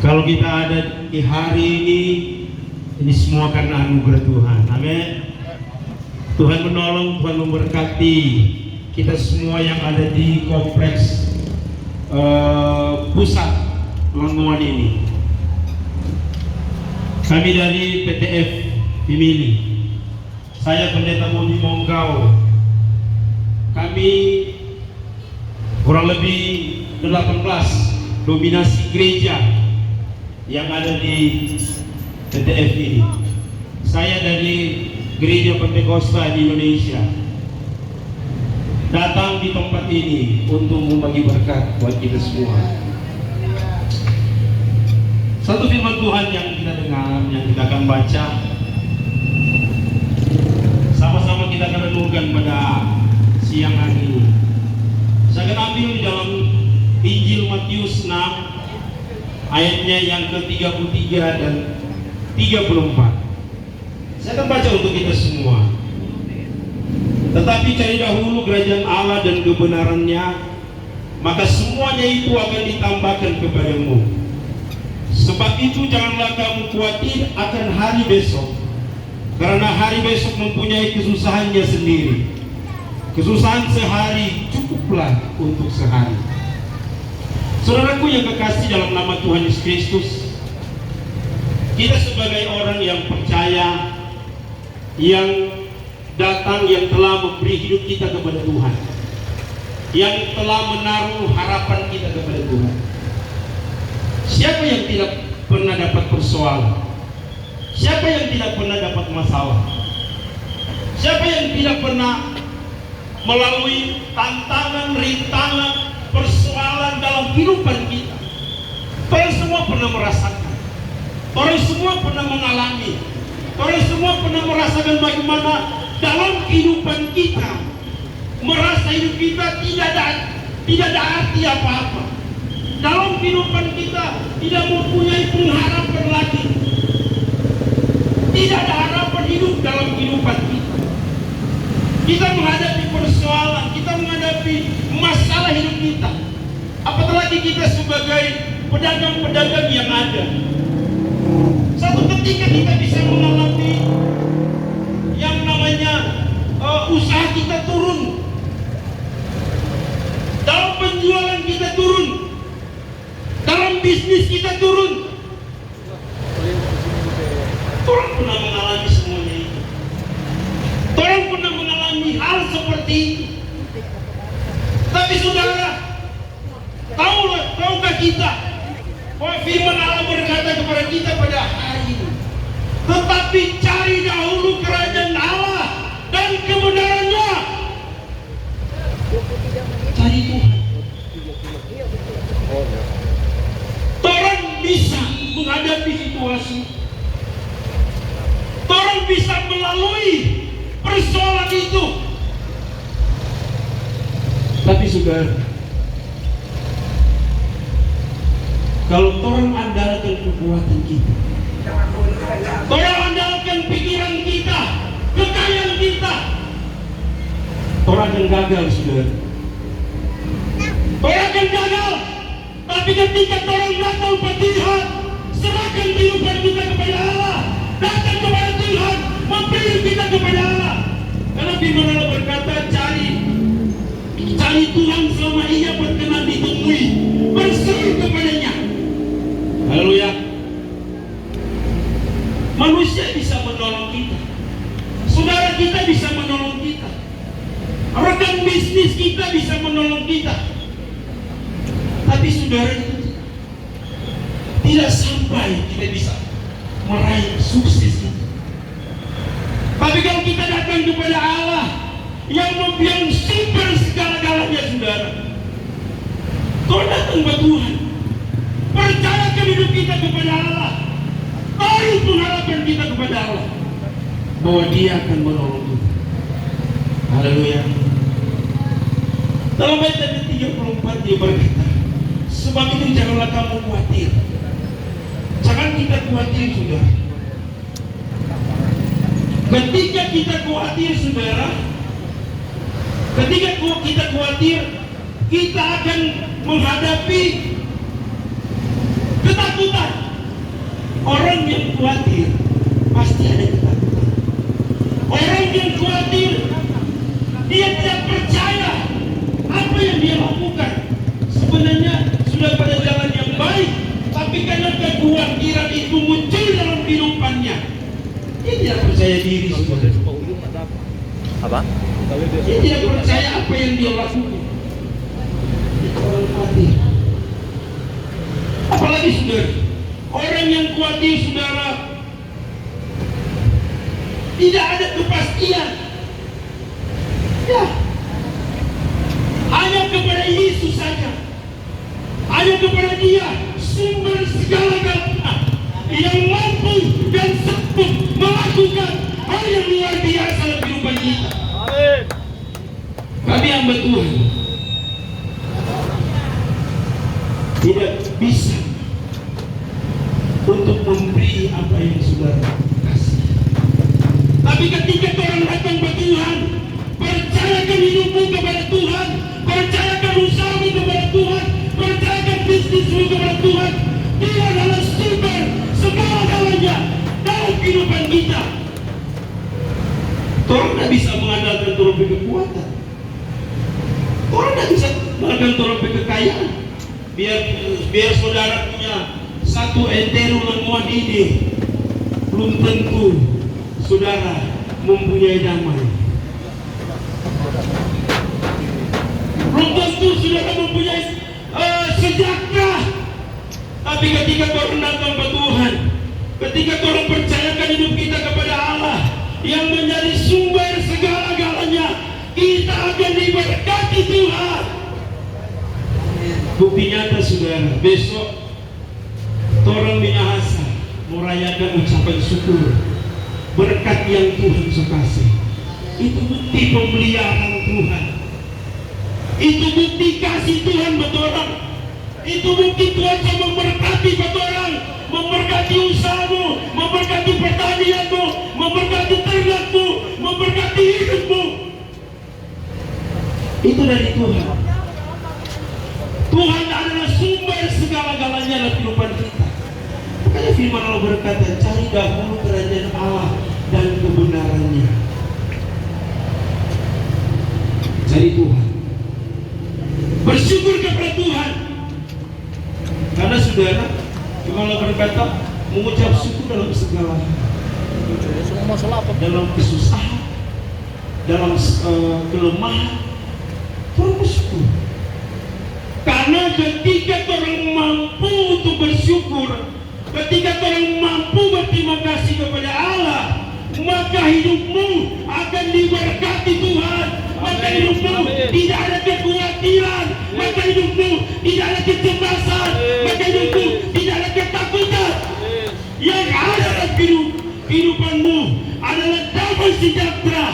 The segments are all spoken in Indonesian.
Kalau kita ada di hari ini semua karena anugerah Tuhan. Amin. Tuhan menolong, Tuhan memberkati kita semua yang ada di kompleks pusat Lamongan ini. Kami dari PTF Pimili, saya Pendeta Budi Monggau. Kami kurang lebih 18 dominasi gereja yang ada di PTF ini. Saya dari Gereja Pentakosta di Indonesia datang di tempat ini untuk membagi berkat buat kita semua. Satu firman Tuhan yang kita dengar, yang kita akan baca, sama-sama kita akan renungkan pada siang hari ini. Saya akan ambil di dalam Injil Matius 6 ayatnya yang ke-33 dan 34. Saya akan baca untuk kita semua. Tetapi cari dahulu kerajaan Allah dan kebenarannya, maka semuanya itu akan ditambahkan kepadamu. Sebab itu janganlah kamu khawatir akan hari besok, karena hari besok mempunyai kesusahannya sendiri. Kesusahan sehari cukuplah untuk sehari. Saudaraku yang kekasih dalam nama Tuhan Yesus Kristus, kita sebagai orang yang percaya, yang datang, yang telah memberi hidup kita kepada Tuhan, yang telah menaruh harapan kita kepada Tuhan. Siapa yang tidak pernah dapat persoalan? Siapa yang tidak pernah dapat masalah? Siapa yang tidak pernah melalui tantangan, rintangan, persoalan dalam kehidupan kita? Orang semua pernah merasakan. Orang semua pernah mengalami. Orang semua pernah merasakan bagaimana dalam kehidupan kita merasa hidup kita tidak ada arti apa-apa. Dalam kehidupan kita tidak mempunyai pengharapan lagi. Tidak ada harapan hidup dalam kehidupan kita. Kita menghadapi persoalan, kita menghadapi masalah hidup kita. Apatah lagi kita sebagai pedagang-pedagang yang ada. Satu ketika kita bisa mengalami yang namanya usaha kita turun, dalam penjualan kita turun, dalam bisnis kita turun. Orang pernah mengalami semuanya itu. Orang pernah mengalami hal seperti itu. Tapi saudara, tahukah kita bahwa firman Allah berkata kepada kita pada hari ini, tetapi cari dahulu kerajaan Allah dan kebenarannya. Cari Tuhan. Orang bisa menghadapi situasi, orang bisa melalui persoalan itu. Tapi saudara, kalau orang andalkan kekuatan kita, orang andalkan pikiran kita, kekayaan kita, orang akan gagal, saudara. Orang akan gagal. Tapi ketika orang datang kepada Tuhan, serahkan kehidupan kita kepada Allah, datang kepada Tuhan, memberi kita kepada Allah. Karena firman Allah berkata, cari Tuhan selama ia berkenan ditemui, berseru kepadanya. Haleluya. Manusia bisa menolong kita, saudara kita bisa menolong kita, rekan bisnis kita bisa menolong kita. Tapi saudara itu tidak sampai kita bisa meraih sukses itu. Tapi kalau kita datang kepada Allah yang sumber segala-galanya, saudara, kalau datang kepada Tuhan, percayakan hidup kita kepada Allah, taruh pengharapan kita kepada Allah, bahwa Dia akan menolong kita. Haleluya. Dalam ayat 34 Dia berkata, sebab itu janganlah kamu khawatir. Jangan kita khawatir, saudara. Ketika kita khawatir, saudara, ketika kita khawatir, kita akan menghadapi ketakutan. Orang yang khawatir pasti ada ketakutan. Orang yang khawatir, dia tidak percaya apa yang dia lakukan sebenarnya sudah pada jalan yang baik, tapi karena kekhawatiran itu muncul dalam kehidupannya, dia tidak percaya diri. Apa? Dia tidak percaya apa yang dia lakukan. Orang khawatir. Apalagi saudara, orang yang khawatir saudara, tidak ada kepastian. Ya, hanya kepada Yesus saja, hanya kepada Dia sumber segala-galanya yang mampu dan sanggup melakukan hal yang luar biasa dalam kehidupan kita. Amin. Kami hamba Tuhan tidak bisa untuk memberi apa yang saudara kasih. Tapi ketika orang datang ke Tuhan, percayakan hidupmu kepada Tuhan, percayakan usahamu kepada Tuhan, percayakan bisnismu kepada Tuhan. Dia adalah sumber segala-galanya dalam kehidupan kita. Orang tidak bisa mengandalkan terlebih kekuatan. Orang tidak bisa mengandalkan terlebih kekayaan. Biar saudara punya satu entero lemuan ide, belum tentu saudara mempunyai damai. Belum tentu saudara mempunyai sejahtera. Tapi ketika kau datang ke Tuhan, ketika kau percayakan hidup kita kepada Allah yang menjadi sumber segala-galanya, kita akan diberkati Tuhan. Bukti nyata saudara, besok orang Minahasa merayakan ucapan syukur berkat yang Tuhan kasih. Itu bukti pemeliharaan Tuhan, itu bukti kasih Tuhan buat orang, itu bukti Tuhan yang memberkati buat orang, memberkati usahamu, memberkati pertanianmu, memberkati ternakmu, memberkati hidupmu. Itu dari Tuhan. Tuhan adalah sumber segala-galanya dalam kehidupan kita. Makanya firman Allah berkata, cari dahulu kerajaan Allah dan kebenarannya. Cari Tuhan, bersyukur kepada Tuhan. Karena saudara, firman Allah berkata, mengucap syukur dalam segala hal. Dalam kesusahan, dalam kelemahan, Tuhan bersyukur. Karena ketika orang mampu untuk bersyukur, ketika orang mampu berterima kasih kepada Allah, maka hidupmu akan diberkati Tuhan. Maka hidupmu tidak ada kekhawatiran, maka hidupmu tidak ada kecemasan, maka hidupmu tidak ada ketakutan. Yang ada dalam kehidupanmu adalah damai sejahtera.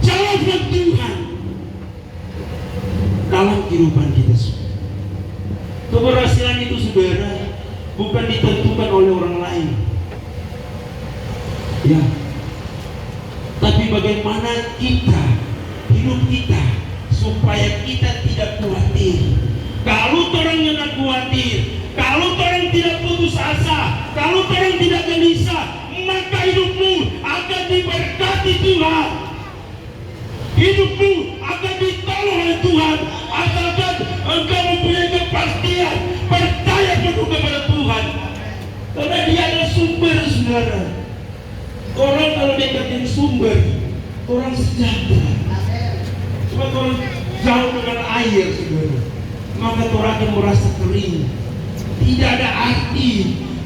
Jawablah Tuhan dalam kehidupan kita. Keberhasilan itu saudara bukan ditentukan oleh orang lain, ya, tapi bagaimana kita, hidup kita, supaya kita tidak khawatir. Kalau orang yang khawatir, kalau orang tidak putus asa, kalau orang tidak gelisah, maka hidupmu akan diberkati Tuhan. Hidupmu akan ditolong oleh Tuhan, asalkan engkau mempunyai kepastian, percaya penuh kepada Tuhan. Karena Dia adalah sumber saudara. Orang kalau deketin sumber, orang sejahtera. Cuma kalau jauh dengan air saudara, maka orang akan merasa kering. Tidak ada arti,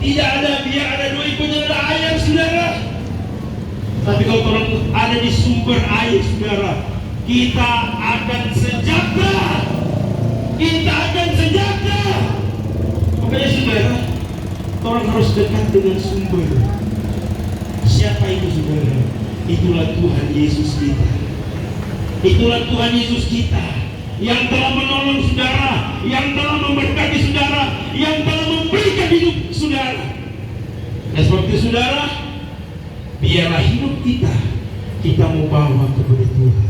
tidak ada, biar ada dua ikutnya ada air saudara. Tapi kalau orang ada di sumber air saudara, kita akan sejahtera. Kita akan sejahtera. Makanya saudara, orang harus dekat dengan sumber. Siapa itu saudara? Itulah Tuhan Yesus kita. Itulah Tuhan Yesus kita yang telah menolong saudara, yang telah memberkati saudara, yang telah memberikan hidup saudara. Dan sebab itu saudara, biarlah hidup kita mau bawa kepada Tuhan.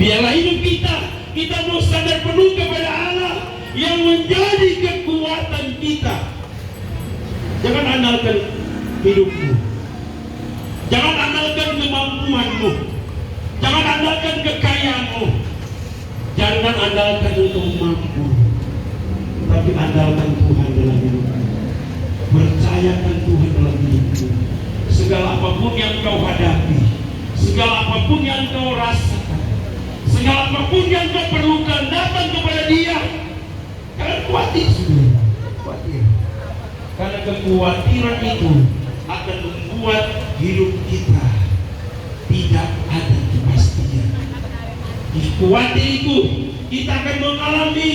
Biarlah hidup kita mau sadar penuh kepada Allah yang menjadi kekuatan kita. hidupmu. Jangan andalkan kemampuanmu, jangan andalkan kekayaanmu, jangan andalkan untuk mampu, tapi andalkan Tuhan dalam hidupmu. Percayakan Tuhan dalam hidupmu. Segala apapun yang kau hadapi, segala apapun yang kau rasakan, segala apapun yang kau perlukan, datang kepada Dia. Jangan khawatir, saudara. Khawatir. Karena kekhawatiran itu akan membuat hidup kita tidak ada kepastian. Di khawatir itu kita akan mengalami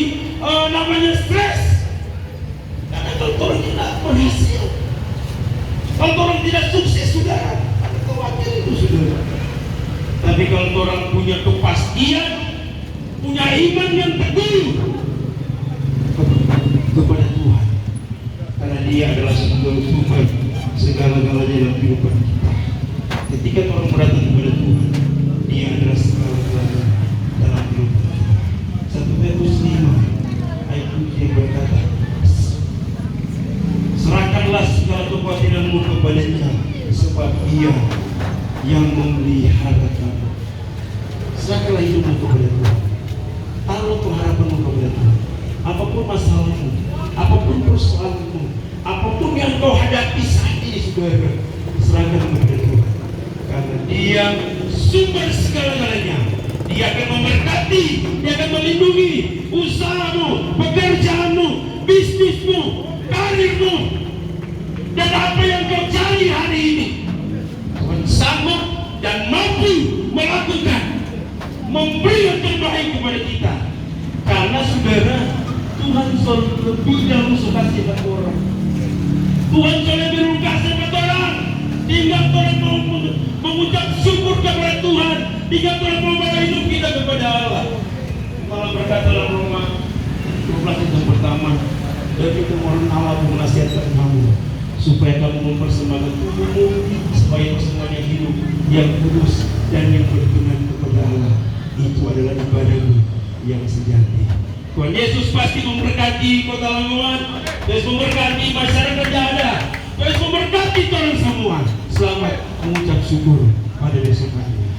namanya stres. Karena kalau orang tidak berhasil, kalau orang tidak sukses, saudara, ada khawatir itu, saudara. Tapi kalau orang punya kepastian, punya iman yang teguh kepada Tuhan, karena Dia adalah sumber segala-galanya dalam kehidupan kita. Ketika orang berdatang kepada Tuhan, Dia adalah segala-galanya dalam kehidupan kita. 1 Petrus 5 ayat 7 yang berkata, serahkanlah segala kekhawatiranmu kepada-Nya, sebab Dia yang memelihara kamu. Serahkanlah hidupmu kepada Tuhan. Taruh pengharapanmu kepada Tuhan. Apapun masalahmu, apapun persoalanmu, apapun yang kau hadapi saat ini, saudara, serahkan kepada Tuhan. Karena Dia sumber segala-galanya. Dia akan memberkati, Dia akan melindungi usahamu, pekerjaanmu, bisnismu, karirmu, dan apa yang kau cari hari ini. Tuhan sanggup dan mampu melakukan, memberi yang terbaik kepada kita. Karena saudara, Tuhan selalu lebih dahulu suka pada orang. Tuhan selalu lebih kasih pada orang. Tinggal orang mau mengucap syukur kepada Tuhan, tinggal orang mau membawa hidup kita kepada Allah. Malah berkata dalam Roma 12 ayat yang pertama, dan itu mohon Allah menasihatkan kamu supaya kamu mempersembahkan tubuhmu sebagai persembahan yang hidup, yang kudus dan yang berkenan kepada Allah. Itu adalah ibadahmu yang sejati. Tuhan Yesus pasti memberkati Kota Lamongan, Yesus memberkati masyarakat yang ada, Yesus memberkati orang semua. Selamat mengucap syukur pada besok hari.